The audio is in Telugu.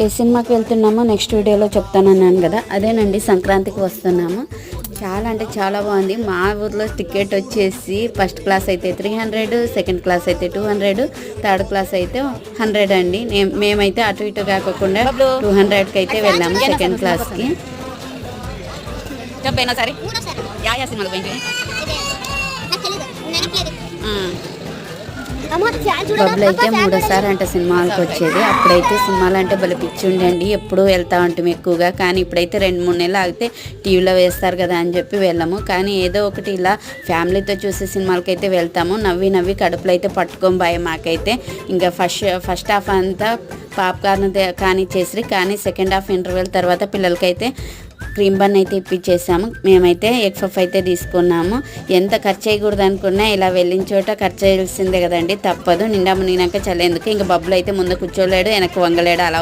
ఏ సినిమాకి వెళ్తున్నామో నెక్స్ట్ వీడియోలో చెప్తానన్నాను కదా, అదేనండి సంక్రాంతికి వస్తున్నాము. చాలా అంటే చాలా బాగుంది. మా ఊర్లో టికెట్ వచ్చేసి ఫస్ట్ క్లాస్ అయితే 300, సెకండ్ క్లాస్ అయితే 200, థర్డ్ క్లాస్ అయితే 100 అండి. మేమైతే అటు ఇటు కాకుండా 200కి అయితే వెళ్ళాము సెకండ్ క్లాస్కి. బబ్బులు అయితే 3సారి అంటే సినిమాలకు వచ్చేది. అప్పుడైతే సినిమాలు అంటే భలే పిచ్చి ఉండండి, ఎప్పుడూ వెళ్తా ఉంటాం ఎక్కువగా. కానీ ఇప్పుడైతే 2-3 నెలలు ఆగితే టీవీలో వేస్తారు కదా అని చెప్పి వెళ్ళాము. కానీ ఏదో ఒకటి ఇలా ఫ్యామిలీతో చూసే సినిమాలకి అయితే వెళ్తాము. నవ్వి నవ్వి కడుపులో అయితే పట్టుకోం భయం మాకైతే. ఇంకా ఫస్ట్ హాఫ్ అంతా పాప్కార్న్ కానీ చేసి, కానీ సెకండ్ హాఫ్ ఇంటర్వెల్ తర్వాత పిల్లలకైతే క్రీమ్ బన్ అయితే ఇప్పించేసాము. మేమైతే ఎగ్ పఫ్ అయితే తీసుకున్నాము. ఎంత ఖర్చు చేయకూడదు అనుకున్నా ఇలా వెళ్ళిన చోట ఖర్చు చేయాల్సిందే కదండి, తప్పదు. నిండా మునిగినాక చల్లేందుకు. ఇంకా బబ్బులు అయితే ముందు కూర్చోలేడు, వెనక్కి వంగలేడు, అలా